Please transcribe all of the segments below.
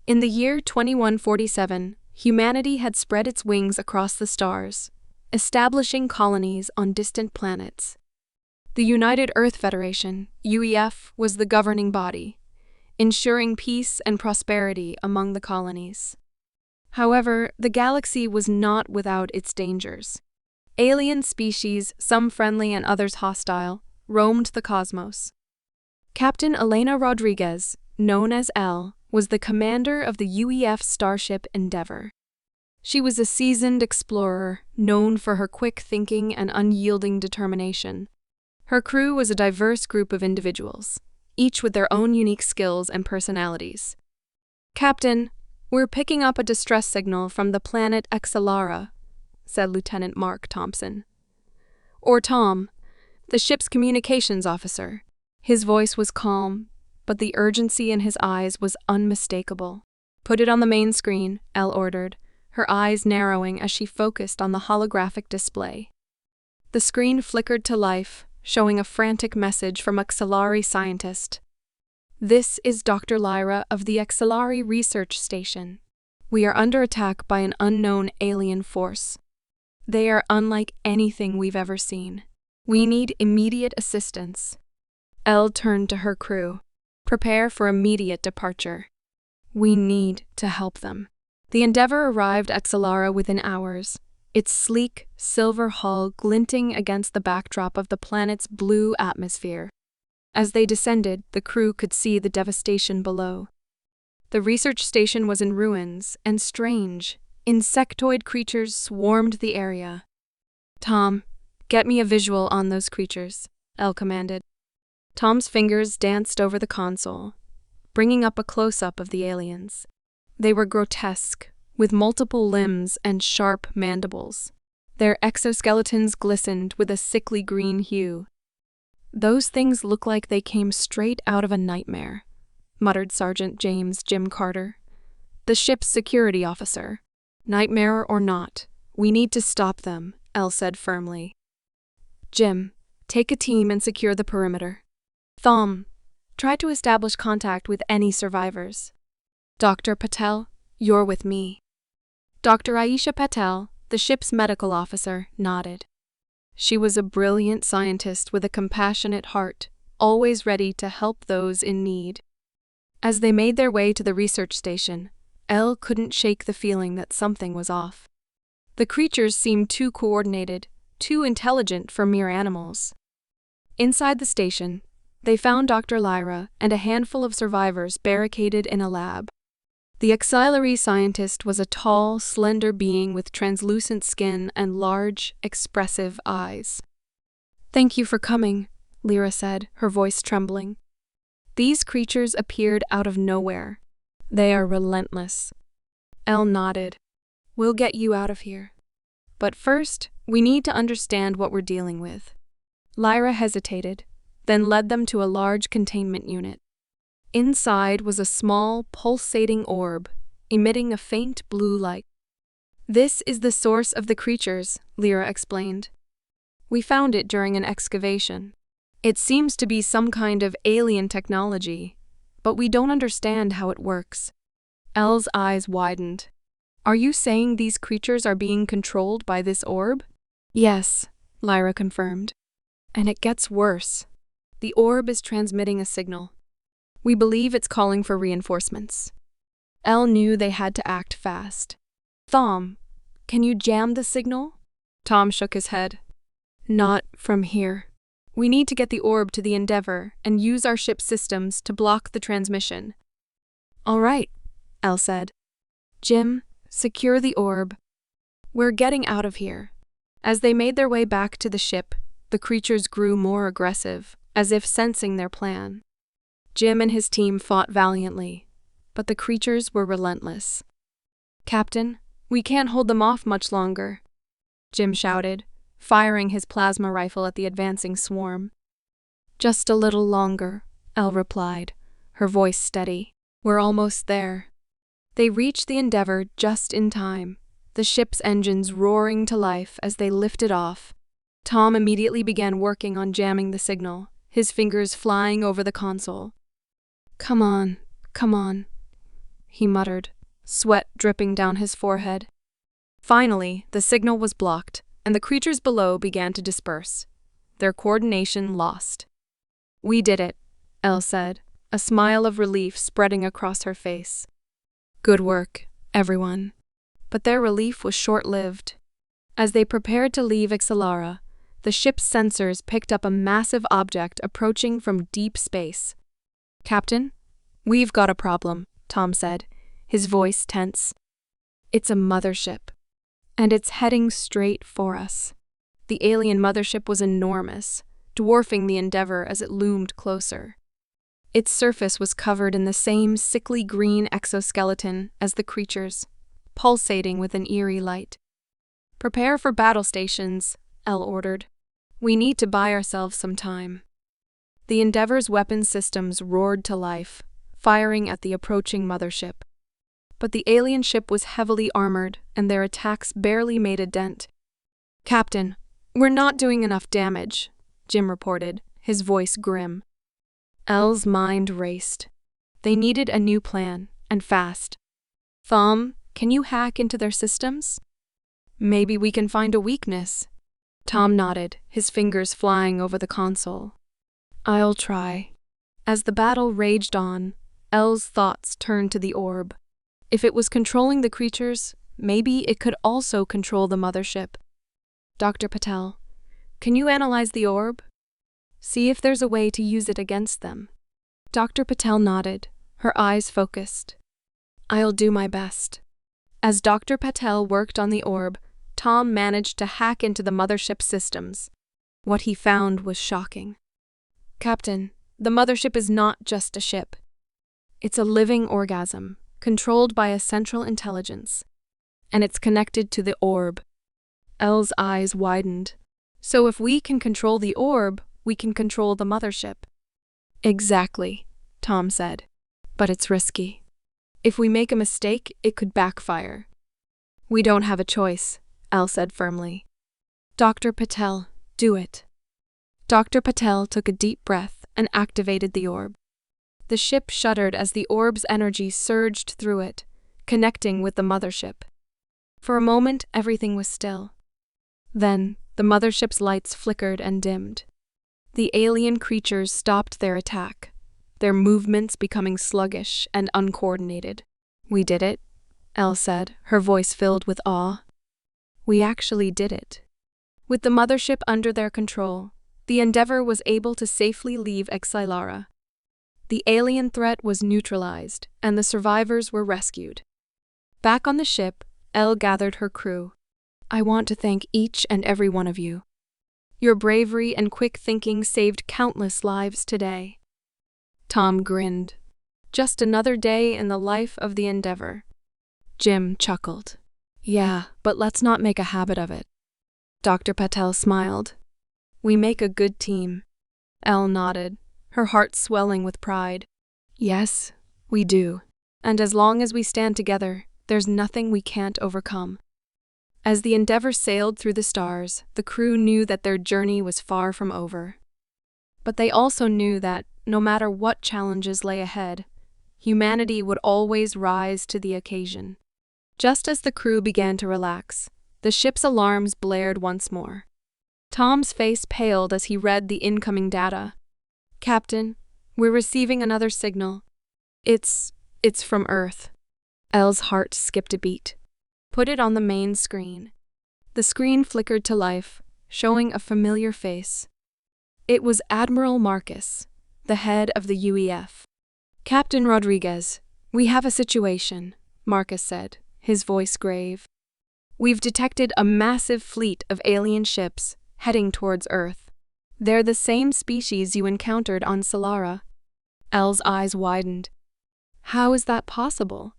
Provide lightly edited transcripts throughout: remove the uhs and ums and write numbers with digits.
In the year 2147, humanity had spread its wings across the stars, establishing colonies on distant planets. The United Earth Federation, UEF, was the governing body, ensuring peace and prosperity among the colonies. However, the galaxy was not without its dangers. Alien species, some friendly and others hostile, roamed the cosmos. Captain Elena Rodriguez, known as Elle, was the commander of the UEF starship Endeavour. She was a seasoned explorer, known for her quick thinking and unyielding determination. Her crew was a diverse group of individuals, each with their own unique skills and personalities. "Captain, we're picking up a distress signal from the planet Xylara," said Lieutenant Mark Thompson. "Or Tom, the ship's communications officer." His voice was calm, but the urgency in his eyes was unmistakable. "Put it on the main screen," Elle ordered, her eyes narrowing as she focused on the holographic display. The screen flickered to life, showing a frantic message from a Xylari scientist. "This is Dr. Lyra of the Xylari Research Station. We are under attack by an unknown alien force. They are unlike anything we've ever seen. We need immediate assistance." Elle turned to her crew. "Prepare for immediate departure. We need to help them." The Endeavour arrived at Xylara within hours, its sleek, silver hull glinting against the backdrop of the planet's blue atmosphere. As they descended, the crew could see the devastation below. The research station was in ruins, and strange, insectoid creatures swarmed the area. "Tom, get me a visual on those creatures," Elle commanded. Tom's fingers danced over the console, bringing up a close-up of the aliens. They were grotesque, with multiple limbs and sharp mandibles. Their exoskeletons glistened with a sickly green hue. "Those things look like they came straight out of a nightmare," muttered Sergeant James Jim Carter, the ship's security officer. "Nightmare or not, we need to stop them," Elle said firmly. "Jim, take a team and secure the perimeter. Thom, try to establish contact with any survivors. Dr. Patel, you're with me." Dr. Aisha Patel, the ship's medical officer, nodded. She was a brilliant scientist with a compassionate heart, always ready to help those in need. As they made their way to the research station, Elle couldn't shake the feeling that something was off. The creatures seemed too coordinated, too intelligent for mere animals. Inside the station, they found Dr. Lyra and a handful of survivors barricaded in a lab. The Xylari scientist was a tall, slender being with translucent skin and large, expressive eyes. "Thank you for coming," Lyra said, her voice trembling. "These creatures appeared out of nowhere. They are relentless." Elle nodded. "We'll get you out of here. But first, we need to understand what we're dealing with." Lyra hesitated, then led them to a large containment unit. Inside was a small, pulsating orb, emitting a faint blue light. "This is the source of the creatures," Lyra explained. "We found it during an excavation. It seems to be some kind of alien technology, but we don't understand how it works." Elle's eyes widened. "Are you saying these creatures are being controlled by this orb?" "Yes," Lyra confirmed. "And it gets worse. The orb is transmitting a signal. We believe it's calling for reinforcements." Elle knew they had to act fast. "Thom, can you jam the signal?" Tom shook his head. "Not from here. We need to get the orb to the Endeavour and use our ship's systems to block the transmission." "All right," Elle said. "Jim, secure the orb. We're getting out of here." As they made their way back to the ship, the creatures grew more aggressive, as if sensing their plan. Jim and his team fought valiantly, but the creatures were relentless. "Captain, we can't hold them off much longer," Jim shouted, firing his plasma rifle at the advancing swarm. "Just a little longer," Elle replied, her voice steady. "We're almost there." They reached the Endeavour just in time, the ship's engines roaring to life as they lifted off. Tom immediately began working on jamming the signal, his fingers flying over the console. Come on," he muttered, sweat dripping down his forehead. Finally, the signal was blocked, and the creatures below began to disperse, their coordination lost. "We did it," Elle said, a smile of relief spreading across her face. "Good work, everyone." But their relief was short-lived. As they prepared to leave Xylara, the ship's sensors picked up a massive object approaching from deep space. "Captain, we've got a problem," Tom said, his voice tense. "It's a mothership, and it's heading straight for us." The alien mothership was enormous, dwarfing the Endeavour as it loomed closer. Its surface was covered in the same sickly green exoskeleton as the creatures, pulsating with an eerie light. "Prepare for battle stations," Elle ordered. "We need to buy ourselves some time." The Endeavour's weapon systems roared to life, firing at the approaching mothership. But the alien ship was heavily armored, and their attacks barely made a dent. "Captain, we're not doing enough damage," Jim reported, his voice grim. Elle's mind raced. They needed a new plan, and fast. "Thom, can you hack into their systems?" "Maybe we can find a weakness." Tom nodded, his fingers flying over the console. "I'll try." As the battle raged on, Elle's thoughts turned to the orb. If it was controlling the creatures, maybe it could also control the mothership. "Dr. Patel, can you analyze the orb? See if there's a way to use it against them." Dr. Patel nodded, her eyes focused. "I'll do my best." As Dr. Patel worked on the orb, Tom managed to hack into the mothership systems. What he found was shocking. "Captain, the mothership is not just a ship. It's a living organism, controlled by a central intelligence. And it's connected to the orb." Elle's eyes widened. "So if we can control the orb, we can control the mothership." "Exactly," Tom said. "But it's risky. If we make a mistake, it could backfire." "We don't have a choice," Elle said firmly. "Dr. Patel, do it." Dr. Patel took a deep breath and activated the orb. The ship shuddered as the orb's energy surged through it, connecting with the mothership. For a moment, everything was still. Then, the mothership's lights flickered and dimmed. The alien creatures stopped their attack, their movements becoming sluggish and uncoordinated. "We did it," Elle said, her voice filled with awe. "We actually did it." With the mothership under their control, the Endeavour was able to safely leave Xylara. The alien threat was neutralized, and the survivors were rescued. Back on the ship, Elle gathered her crew. "I want to thank each and every one of you. Your bravery and quick thinking saved countless lives today." Tom grinned. Just another day in the life of the Endeavour. Jim chuckled. "Yeah, but let's not make a habit of it." Dr. Patel smiled. "We make a good team." Elle nodded, her heart swelling with pride. "Yes, we do. And as long as we stand together, there's nothing we can't overcome." As the Endeavour sailed through the stars, the crew knew that their journey was far from over. But they also knew that, no matter what challenges lay ahead, humanity would always rise to the occasion. Just as the crew began to relax, the ship's alarms blared once more. Tom's face paled as he read the incoming data. "Captain, we're receiving another signal. It's from Earth." Elle's heart skipped a beat. "Put it on the main screen." The screen flickered to life, showing a familiar face. It was Admiral Marcus, the head of the UEF. "Captain Rodriguez, we have a situation," Marcus said, his voice grave. "We've detected a massive fleet of alien ships heading towards Earth. They're the same species you encountered on Xylara." Elle's eyes widened. "How is that possible?"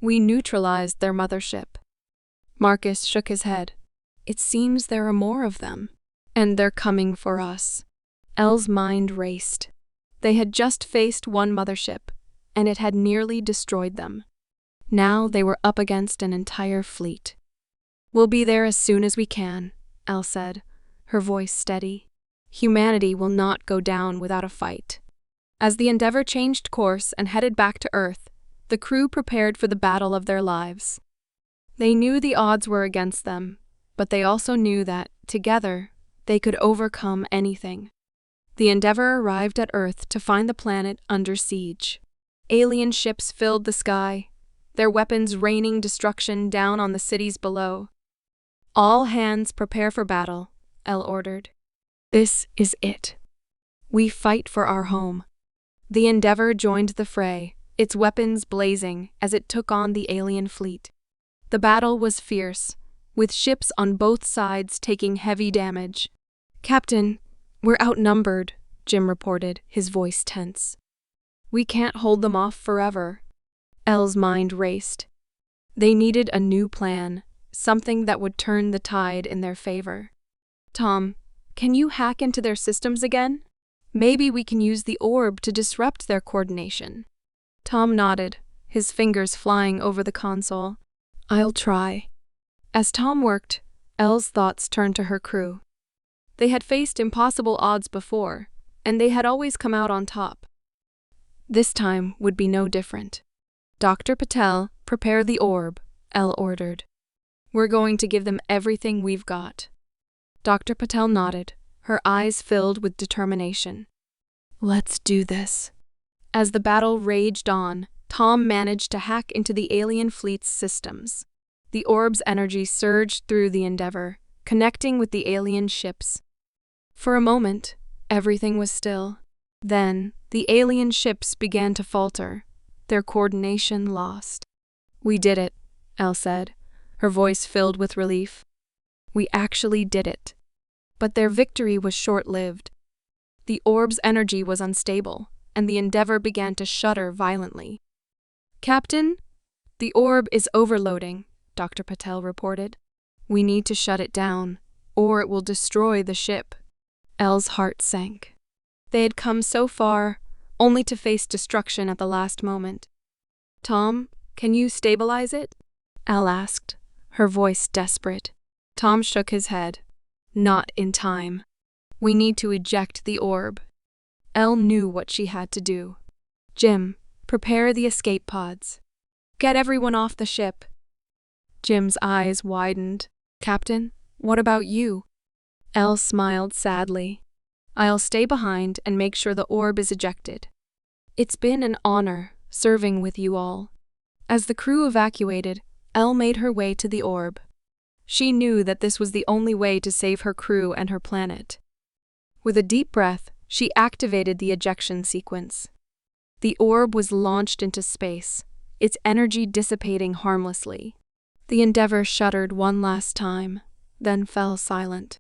"We neutralized their mothership." Marcus shook his head. "It seems there are more of them. And they're coming for us." Elle's mind raced. They had just faced one mothership, and it had nearly destroyed them. Now they were up against an entire fleet. "We'll be there as soon as we can," Elle said, her voice steady. "Humanity will not go down without a fight." As the Endeavour changed course and headed back to Earth, the crew prepared for the battle of their lives. They knew the odds were against them, but they also knew that, together, they could overcome anything. The Endeavour arrived at Earth to find the planet under siege. Alien ships filled the sky, their weapons raining destruction down on the cities below. "All hands prepare for battle," El ordered. "This is it. We fight for our home." The Endeavour joined the fray, its weapons blazing as it took on the alien fleet. The battle was fierce, with ships on both sides taking heavy damage. "Captain, we're outnumbered," Jim reported, his voice tense. "We can't hold them off forever." Elle's mind raced. They needed a new plan, something that would turn the tide in their favor. "Tom, can you hack into their systems again? Maybe we can use the orb to disrupt their coordination." Tom nodded, his fingers flying over the console. "I'll try." As Tom worked, Elle's thoughts turned to her crew. They had faced impossible odds before, and they had always come out on top. This time would be no different. "Dr. Patel, prepare the orb," Elle ordered. "We're going to give them everything we've got." Dr. Patel nodded, her eyes filled with determination. "Let's do this." As the battle raged on, Tom managed to hack into the alien fleet's systems. The orb's energy surged through the Endeavour, connecting with the alien ships. For a moment, everything was still. Then, the alien ships began to falter, their coordination lost. "We did it," Elle said, her voice filled with relief. "We actually did it." But their victory was short-lived. The orb's energy was unstable, and the Endeavour began to shudder violently. "Captain, the orb is overloading," Dr. Patel reported. "We need to shut it down, or it will destroy the ship." Elle's heart sank. They had come so far, only to face destruction at the last moment. "Tom, can you stabilize it?" Elle asked, her voice desperate. Tom shook his head. "Not in time. We need to eject the orb." Elle knew what she had to do. "Jim, prepare the escape pods. Get everyone off the ship." Jim's eyes widened. "Captain, what about you?" Elle smiled sadly. "I'll stay behind and make sure the orb is ejected. It's been an honor serving with you all." As the crew evacuated, Elle made her way to the orb. She knew that this was the only way to save her crew and her planet. With a deep breath, she activated the ejection sequence. The orb was launched into space, its energy dissipating harmlessly. The Endeavour shuddered one last time, then fell silent.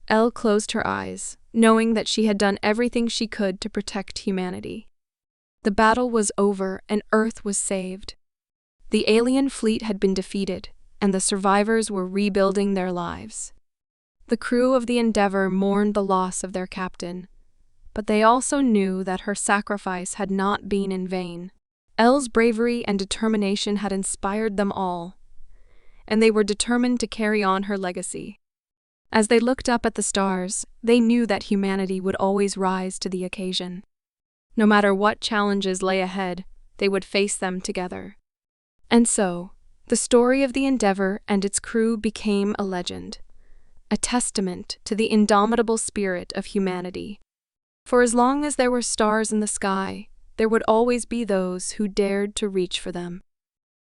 Elle closed her eyes, knowing that she had done everything she could to protect humanity. The battle was over and Earth was saved. The alien fleet had been defeated, and the survivors were rebuilding their lives. The crew of the Endeavour mourned the loss of their captain, but they also knew that her sacrifice had not been in vain. Elle's bravery and determination had inspired them all, and they were determined to carry on her legacy. As they looked up at the stars, they knew that humanity would always rise to the occasion. No matter what challenges lay ahead, they would face them together. And so, the story of the Endeavour and its crew became a legend, a testament to the indomitable spirit of humanity. For as long as there were stars in the sky, there would always be those who dared to reach for them.